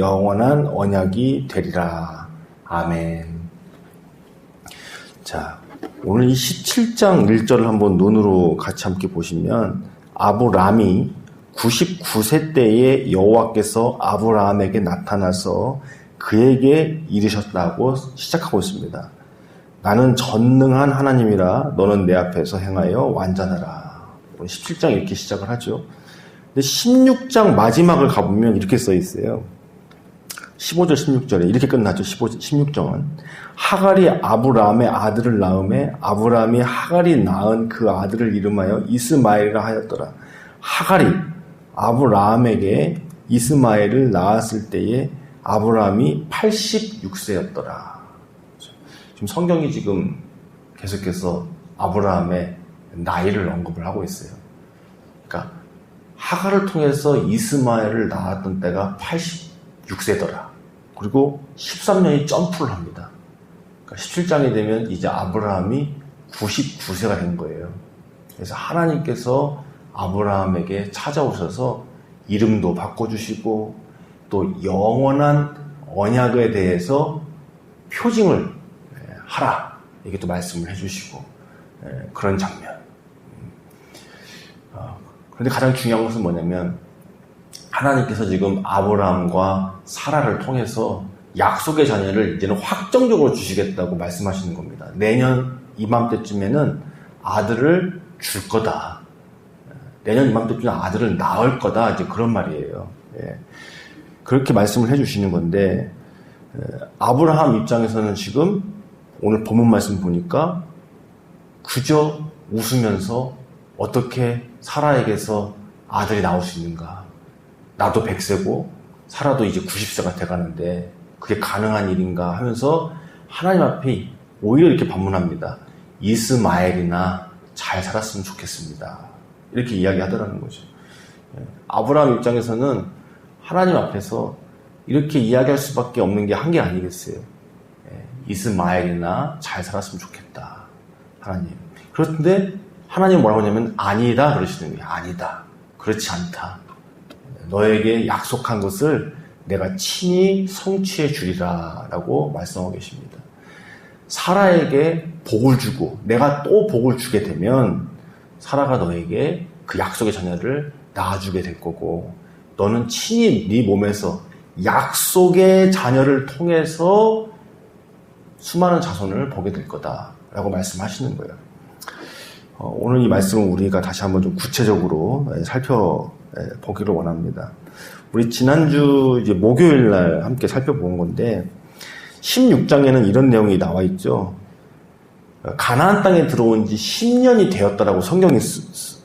영원한 언약이 되리라. 아멘. 자, 오늘 이 17장 1절을 한번 눈으로 같이 함께 보시면 아브람이 99세 때에 여호와께서 아브라함에게 나타나서 그에게 이르셨다고 시작하고 있습니다. 나는 전능한 하나님이라 너는 내 앞에서 행하여 완전하라. 17장 이렇게 시작을 하죠. 근데 16장 마지막을 가보면 이렇게 써 있어요. 15절 16절에 이렇게 끝나죠. 16장은 하갈이 아브라함의 아들을 낳음에 아브라함이 하갈이 낳은 그 아들을 이름하여 이스마엘이라 하였더라. 하갈이 아브라함에게 이스마엘을 낳았을 때에 아브라함이 86세였더라. 지금 성경이 지금 계속해서 아브라함의 나이를 언급을 하고 있어요. 그러니까 하갈을 통해서 이스마엘을 낳았던 때가 86세더라. 그리고 13년이 점프를 합니다. 그러니까 17장이 되면 이제 아브라함이 99세가 된 거예요. 그래서 하나님께서 아브라함에게 찾아오셔서 이름도 바꿔주시고 또 영원한 언약에 대해서 표징을 하라. 이게 또 말씀을 해주시고 그런 장면. 그런데 가장 중요한 것은 뭐냐면 하나님께서 지금 아브라함과 사라를 통해서 약속의 자녀를 이제는 확정적으로 주시겠다고 말씀하시는 겁니다. 내년 이맘때쯤에는 아들을 줄 거다. 내년 이맘때쯤에 아들을 낳을 거다. 이제 그런 말이에요. 예. 그렇게 말씀을 해주시는 건데 아브라함 입장에서는 지금 오늘 본문 말씀 보니까 그저 웃으면서 어떻게 사라에게서 아들이 나올 수 있는가. 나도 100세고 사라도 이제 90세가 돼가는데 그게 가능한 일인가 하면서 하나님 앞에 오히려 이렇게 반문합니다. 이스마엘이나 잘 살았으면 좋겠습니다. 이렇게 이야기하더라는 거죠. 아브라함 입장에서는 하나님 앞에서 이렇게 이야기할 수밖에 없는 게 한 게 아니겠어요. 이스마엘이나 잘 살았으면 좋겠다. 하나님. 그런데 하나님 뭐라고 하냐면 아니다 그러시는 거예요. 아니다. 그렇지 않다. 너에게 약속한 것을 내가 친히 성취해 주리라 라고 말씀하고 계십니다. 사라에게 복을 주고 내가 또 복을 주게 되면 사라가 너에게 그 약속의 자녀를 낳아주게 될 거고 너는 친히 네 몸에서 약속의 자녀를 통해서 수많은 자손을 보게 될 거다라고 말씀하시는 거예요. 오늘 이 말씀을 우리가 다시 한번 좀 구체적으로 살펴보기를 원합니다. 우리 지난주 이제 목요일 날 함께 살펴본 건데 16장에는 이런 내용이 나와 있죠. 가나안 땅에 들어온 지 10년이 되었다라고 성경이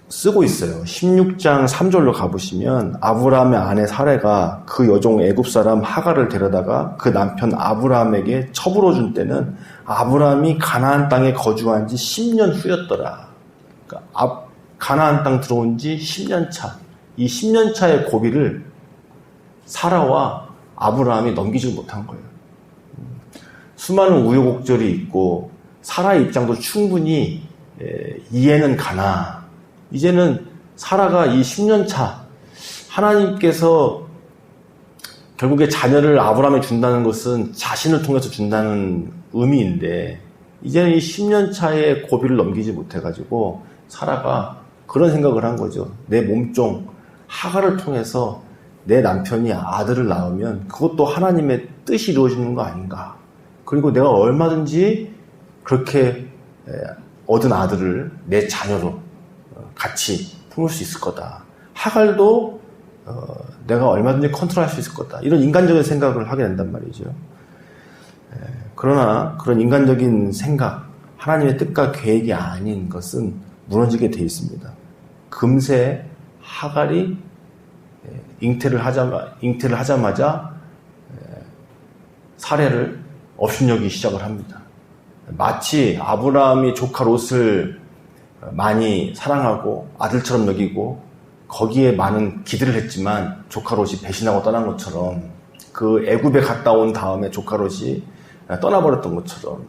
쓰고 있어요. 16장 3절로 가보시면 아브라함의 아내 사레가 그 여종 애굽 사람 하갈을 데려다가 그 남편 아브라함에게 처불어 준 때는 아브라함이 가나안 땅에 거주한 지 10년 후였더라. 그러니까 가나안 땅 들어온 지 10년 차. 이 10년 차의 고비를 사라와 아브라함이 넘기지 못한 거예요. 수많은 우여곡절이 있고 사라의 입장도 충분히 이해는 가나 이제는 사라가 이 10년 차 하나님께서 결국에 자녀를 아브라함에 준다는 것은 자신을 통해서 준다는 의미인데 이제는 이 10년 차의 고비를 넘기지 못해가지고 사라가 그런 생각을 한 거죠. 내 몸종 하갈을 통해서 내 남편이 아들을 낳으면 그것도 하나님의 뜻이 이루어지는 거 아닌가. 그리고 내가 얼마든지 그렇게 얻은 아들을 내 자녀로 같이 품을 수 있을 거다. 하갈도 내가 얼마든지 컨트롤할 수 있을 거다. 이런 인간적인 생각을 하게 된단 말이죠. 그러나 그런 인간적인 생각, 하나님의 뜻과 계획이 아닌 것은 무너지게 돼 있습니다. 금세 하갈이 잉태를 하자마자 사례를 업신여기기 시작을 합니다. 마치 아브라함이 조카 롯을 많이 사랑하고 아들처럼 여기고 거기에 많은 기대를 했지만 조카 롯이 배신하고 떠난 것처럼 그 애굽에 갔다 온 다음에 조카 롯이 떠나버렸던 것처럼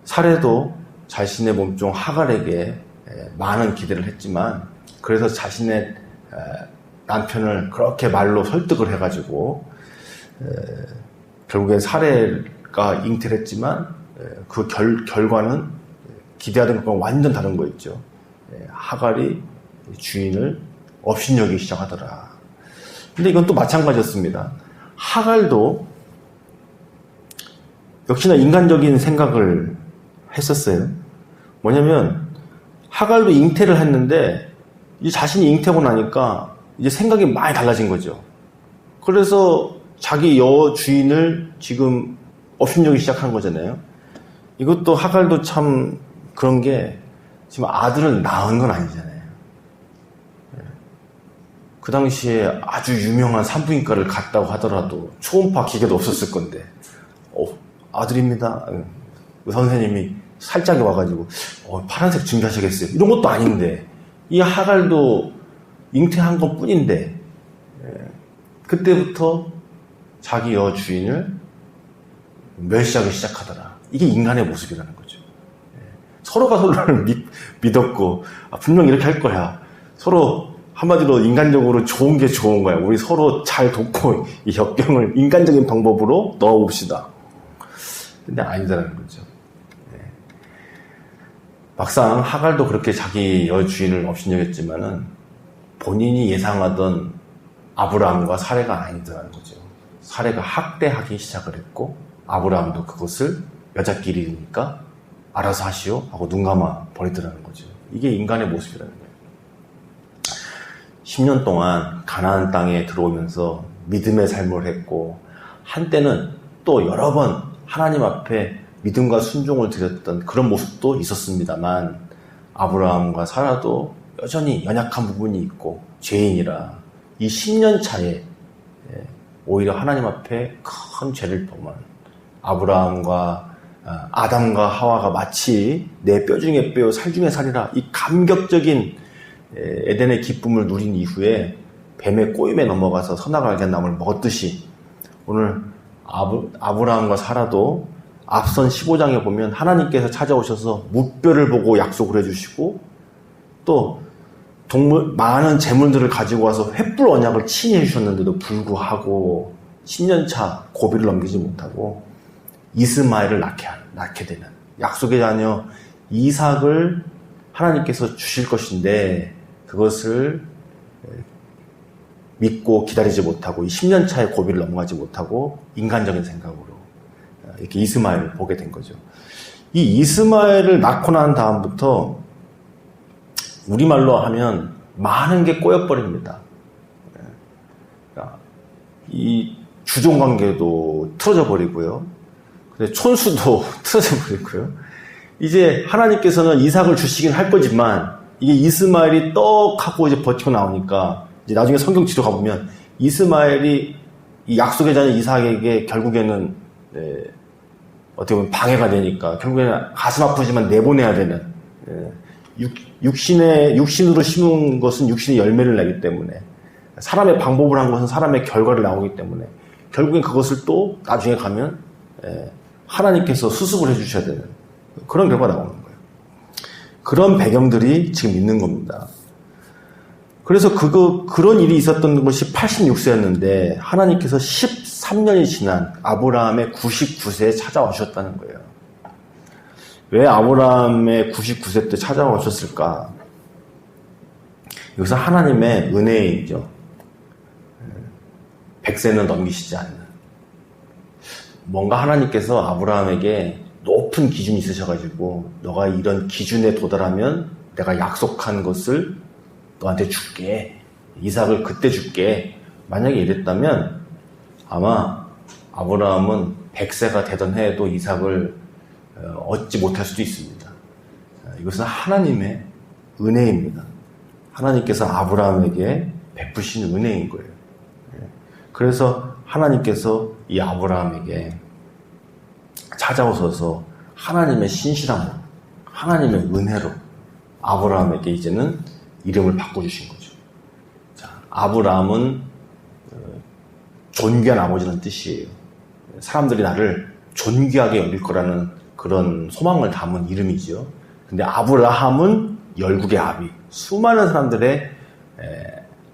사례도 자신의 몸종 하갈에게 많은 기대를 했지만 그래서 자신의 남편을 그렇게 말로 설득을 해가지고 결국엔 사례가 잉태를 했지만 그 결과는 기대하던 것과 완전 다른 거였죠. 하갈이 주인을 업신여기기 시작하더라. 근데 이건 또 마찬가지였습니다. 하갈도 역시나 인간적인 생각을 했었어요. 뭐냐면 하갈도 잉태를 했는데 이제 자신이 잉태하고 나니까 이제 생각이 많이 달라진 거죠. 그래서 자기 여주인을 지금 업신여기기 시작한 거잖아요. 이것도 하갈도 참 그런 게 지금 아들을 낳은 건 아니잖아요. 그 당시에 아주 유명한 산부인과를 갔다고 하더라도 초음파 기계도 없었을 건데 아들입니다. 선생님이 살짝이 와가지고 파란색 준비하시겠어요? 이런 것도 아닌데 이 하갈도 잉태한 것 뿐인데 그때부터 자기 여주인을 멸시하기 시작하더라. 이게 인간의 모습이라는 거죠. 서로가 서로를 믿었고 분명 이렇게 할 거야. 서로 한마디로 인간적으로 좋은 게 좋은 거야. 우리 서로 잘 돕고 이 역경을 인간적인 방법으로 넣어봅시다. 근데 아니다라는 거죠. 막상 하갈도 그렇게 자기 여주인을 업신여겼지만은 본인이 예상하던 아브라함과 사레가 아니더라는 거죠. 사레가 학대하기 시작을 했고 아브라함도 그것을 여자끼리니까 알아서 하시오 하고 눈 감아 버리더라는 거죠. 이게 인간의 모습이라는 거예요. 10년 동안 가나안 땅에 들어오면서 믿음의 삶을 했고 한때는 또 여러 번 하나님 앞에 믿음과 순종을 드렸던 그런 모습도 있었습니다만 아브라함과 사라도 여전히 연약한 부분이 있고 죄인이라 이 10년 차에 오히려 하나님 앞에 큰 죄를 범한 아브라함과 아담과 하와가 마치 내 뼈 중에 뼈, 살 중에 살이라 이 감격적인 에덴의 기쁨을 누린 이후에 뱀의 꼬임에 넘어가서 선악을 알게 한 나무를 먹었듯이 오늘 아브라함과 사라도 앞선 15장에 보면 하나님께서 찾아오셔서 무뼈를 보고 약속을 해주시고 또 많은 재물들을 가지고 와서 횃불 언약을 친히 해주셨는데도 불구하고 10년차 고비를 넘기지 못하고 이스마엘을 낳게 되는 약속의 자녀 이삭을 하나님께서 주실 것인데 그것을 믿고 기다리지 못하고 이 10년차의 고비를 넘어가지 못하고 인간적인 생각으로 이렇게 이스마엘을 보게 된 거죠. 이 이스마엘을 낳고 난 다음부터 우리말로 하면 많은 게 꼬여버립니다. 이 주종관계도 틀어져 버리고요. 근데 촌수도 틀어져 버리고요. 이제 하나님께서는 이삭을 주시긴 할 거지만 이게 이스마엘이 떡 하고 이제 버티고 나오니까 이제 나중에 성경 지도 가보면 이스마엘이 이 약속의 자녀 이삭에게 결국에는 어떻게 보면 방해가 되니까 결국에는 가슴 아프지만 내보내야 되는 육신으로 심은 것은 육신의 열매를 내기 때문에 사람의 방법을 한 것은 사람의 결과를 나오기 때문에 결국엔 그것을 또 나중에 가면 하나님께서 수습을 해주셔야 되는 그런 결과가 나오는 거예요. 그런 배경들이 지금 있는 겁니다. 그래서 그런 일이 있었던 것이 86세였는데 하나님께서 13년이 지난 아브라함의 99세에 찾아와 주셨다는 거예요. 왜 아브라함의 99세 때 찾아와 주셨을까? 여기서 하나님의 은혜이죠. 100세는 넘기시지 않는. 뭔가 하나님께서 아브라함에게 높은 기준이 있으셔가지고 너가 이런 기준에 도달하면 내가 약속한 것을 너한테 줄게. 이삭을 그때 줄게. 만약에 이랬다면 아마 아브라함은 100세가 되던 해에도 이삭을 얻지 못할 수도 있습니다. 이것은 하나님의 은혜입니다. 하나님께서 아브라함에게 베푸신 은혜인 거예요. 그래서 하나님께서 이 아브라함에게 찾아오셔서 하나님의 신실함으로, 하나님의 은혜로 아브라함에게 이제는 이름을 바꿔주신 거죠. 자, 아브라함은 존귀한 아버지라는 뜻이에요. 사람들이 나를 존귀하게 여길 거라는 그런 소망을 담은 이름이죠. 근데 아브라함은 열국의 아비, 수많은 사람들의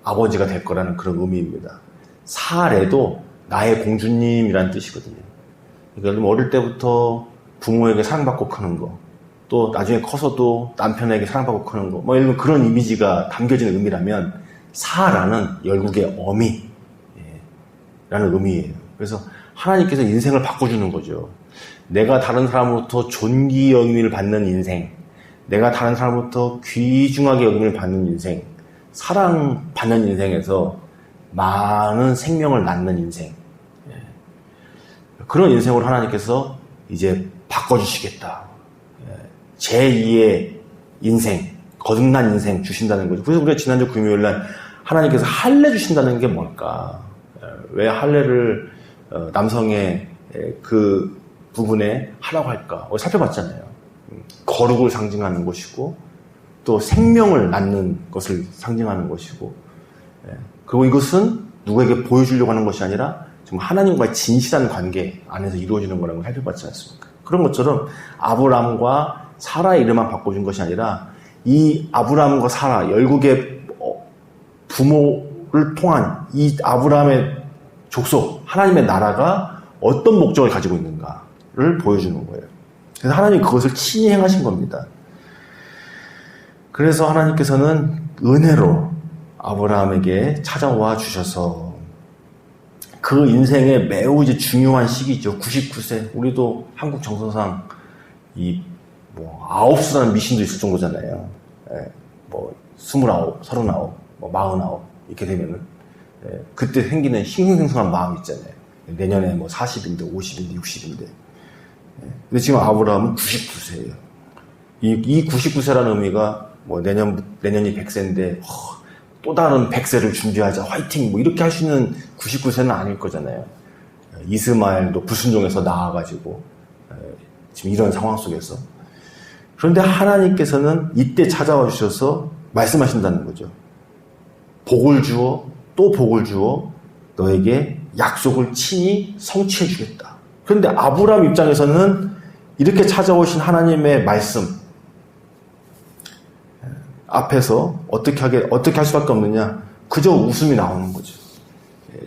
아버지가 될 거라는 그런 의미입니다. 사례도 나의 공주님이라는 뜻이거든요. 그러니까 어릴 때부터 부모에게 사랑받고 크는 거, 또 나중에 커서도 남편에게 사랑받고 크는 거, 뭐 이런 그런 이미지가 담겨진 의미라면 사라는 열국의 어미라는 의미예요. 그래서 하나님께서 인생을 바꿔주는 거죠. 내가 다른 사람으로부터 존귀 여김을 받는 인생, 내가 다른 사람으로부터 귀중하게 여김을 받는 인생, 사랑받는 인생에서 많은 생명을 낳는 인생, 그런 인생으로 하나님께서 이제 바꿔주시겠다. 제2의 인생, 거듭난 인생 주신다는 거죠. 그래서 우리가 지난주 금요일날 하나님께서 할례 주신다는 게 뭘까? 왜 할례를 남성의 그 부분에 하라고 할까? 살펴봤잖아요. 거룩을 상징하는 것이고 또 생명을 낳는 것을 상징하는 것이고, 그리고 이것은 누구에게 보여주려고 하는 것이 아니라 정말 하나님과의 진실한 관계 안에서 이루어지는 거라고 살펴봤지 않습니까? 그런 것처럼 아브람과 사라의 이름만 바꿔준 것이 아니라 이 아브람과 사라, 열국의 부모를 통한 이 아브람의 족속, 하나님의 나라가 어떤 목적을 가지고 있는가를 보여주는 거예요. 그래서 하나님이 그것을 친히 행하신 겁니다. 그래서 하나님께서는 은혜로 아브라함에게 찾아와 주셔서 그 인생에 매우 이제 중요한 시기죠. 99세. 우리도 한국 정서상 이 9수라는 미신도 있을 정도잖아요. 29, 39, 49 이렇게 되면은 그때 생기는 싱숭생숭한 마음이 있잖아요. 내년에 40인데 50인데 60인데. 근데 지금 아브라함은 99세예요. 이 99세라는 의미가 내년이 100세인데 또 다른 100세를 준비하자, 화이팅, 이렇게 할 수 있는 99세는 아닐 거잖아요. 이스마엘도 불순종에서 나와가지고, 지금 이런 상황 속에서. 그런데 하나님께서는 이때 찾아와 주셔서 말씀하신다는 거죠. 복을 주어, 또 복을 주어, 너에게 약속을 친히 성취해 주겠다. 그런데 아브라함 입장에서는 이렇게 찾아오신 하나님의 말씀, 앞에서 어떻게 할 수밖에 없느냐? 그저 웃음이 나오는 거죠.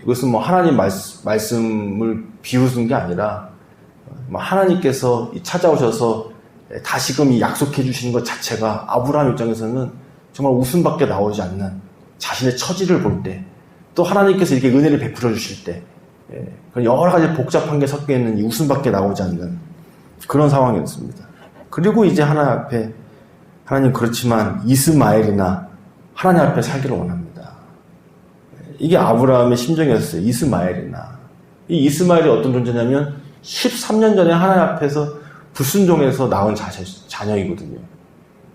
이것은 하나님 말씀을 비웃은 게 아니라, 하나님께서 찾아오셔서 다시금 이 약속해 주시는 것 자체가 아브라함 입장에서는 정말 웃음밖에 나오지 않는 자신의 처지를 볼 때, 또 하나님께서 이렇게 은혜를 베풀어 주실 때, 여러 가지 복잡한 게 섞여 있는 이 웃음밖에 나오지 않는 그런 상황이었습니다. 그리고 이제 하나님 그렇지만 이스마엘이나 하나님 앞에 살기를 원합니다. 이게 아브라함의 심정이었어요. 이스마엘이나. 이 이스마엘이 어떤 존재냐면 13년 전에 하나님 앞에서 불순종해서 낳은 자녀이거든요.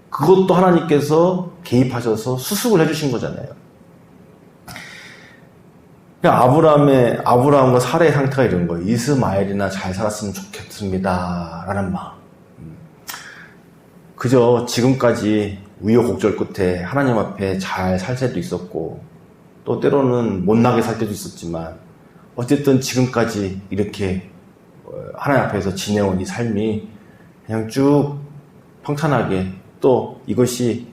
그것도 하나님께서 개입하셔서 수습을 해주신 거잖아요. 그러니까 아브라함과 사라의 상태가 이런 거예요. 이스마엘이나 잘 살았으면 좋겠습니다. 라는 마음. 그저 지금까지 우여곡절 끝에 하나님 앞에 잘 살 때도 있었고, 또 때로는 못나게 살 때도 있었지만, 어쨌든 지금까지 이렇게 하나님 앞에서 지내온 이 삶이 그냥 쭉 평탄하게, 또 이것이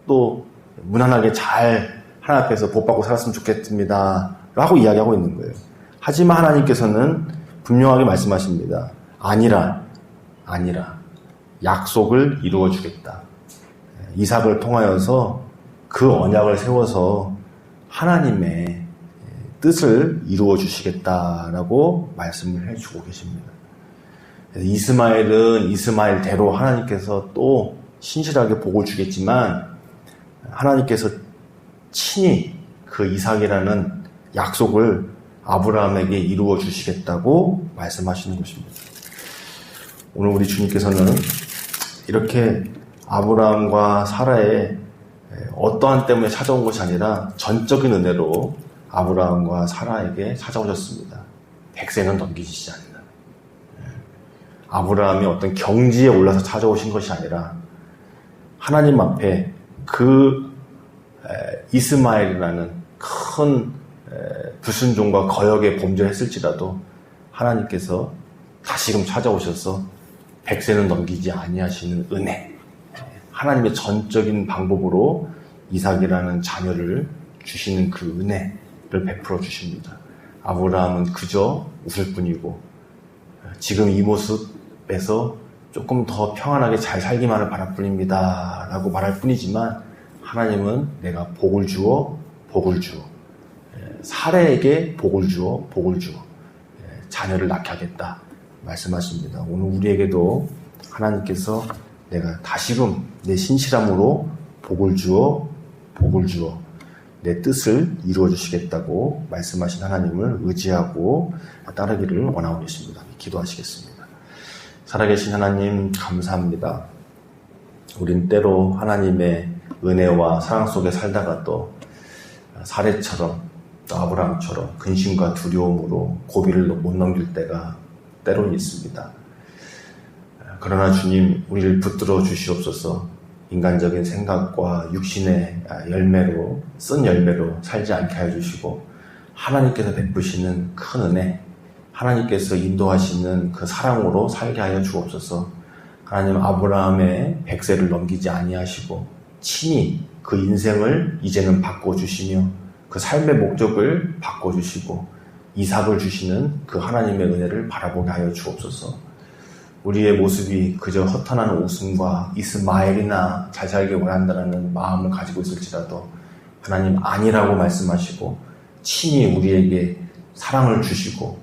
또 무난하게 잘 하나님 앞에서 복받고 살았으면 좋겠습니다. 라고 이야기하고 있는 거예요. 하지만 하나님께서는 분명하게 말씀하십니다. 아니라. 약속을 이루어 주겠다. 이삭을 통하여서 그 언약을 세워서 하나님의 뜻을 이루어 주시겠다라고 말씀을 해주고 계십니다. 이스마엘은 이스마엘대로 하나님께서 또 신실하게 복을 주겠지만 하나님께서 친히 그 이삭이라는 약속을 아브라함에게 이루어 주시겠다고 말씀하시는 것입니다. 오늘 우리 주님께서는 이렇게 아브라함과 사라의 어떠한 때문에 찾아온 것이 아니라 전적인 은혜로 아브라함과 사라에게 찾아오셨습니다. 100세는 넘기시지 않는. 아브라함이 어떤 경지에 올라서 찾아오신 것이 아니라 하나님 앞에 그 이스마엘이라는 큰 불순종과 거역에 범죄했을지라도 하나님께서 다시금 찾아오셔서 100세는 넘기지 아니하시는 은혜, 하나님의 전적인 방법으로 이삭이라는 자녀를 주시는 그 은혜를 베풀어 주십니다. 아브라함은 그저 웃을 뿐이고 지금 이 모습에서 조금 더 평안하게 잘 살기만을 바랄 뿐입니다 라고 말할 뿐이지만 하나님은 내가 복을 주어 사례에게 복을 주어 자녀를 낳게 하겠다 말씀하십니다. 오늘 우리에게도 하나님께서 내가 다시금 내 신실함으로 복을 주어 내 뜻을 이루어 주시겠다고 말씀하신 하나님을 의지하고 따르기를 원하오겠습니다. 기도하시겠습니다. 살아계신 하나님 감사합니다. 우린 때로 하나님의 은혜와 사랑 속에 살다가 또 사례처럼 또 아브라함처럼 근심과 두려움으로 고비를 못 넘길 때가 때로는 있습니다. 그러나 주님 우리를 붙들어 주시옵소서. 인간적인 생각과 육신의 열매로 쓴 열매로 살지 않게 해주시고 하나님께서 베푸시는 큰 은혜, 하나님께서 인도하시는 그 사랑으로 살게 하여 주옵소서. 하나님 아브라함의 100세를 넘기지 아니하시고 친히 그 인생을 이제는 바꿔주시며 그 삶의 목적을 바꿔주시고 이삭을 주시는 그 하나님의 은혜를 바라보게 하여 주옵소서. 우리의 모습이 그저 허탄한 웃음과 이스마엘이나 잘 살길 원한다는 마음을 가지고 있을지라도 하나님 아니라고 말씀하시고 친히 우리에게 사랑을 주시고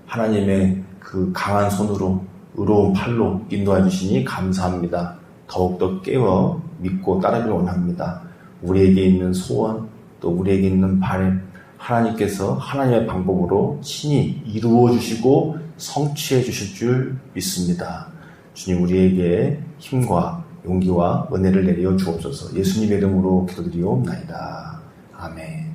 하나님의 그 강한 손으로 의로운 팔로 인도해 주시니 감사합니다. 더욱더 깨어 믿고 따르길 원합니다. 우리에게 있는 소원 또 우리에게 있는 바람 하나님께서 하나님의 방법으로 친히 이루어 주시고 성취해 주실 줄 믿습니다. 주님 우리에게 힘과 용기와 은혜를 내려 주옵소서. 예수님의 이름으로 기도드리옵나이다. 아멘.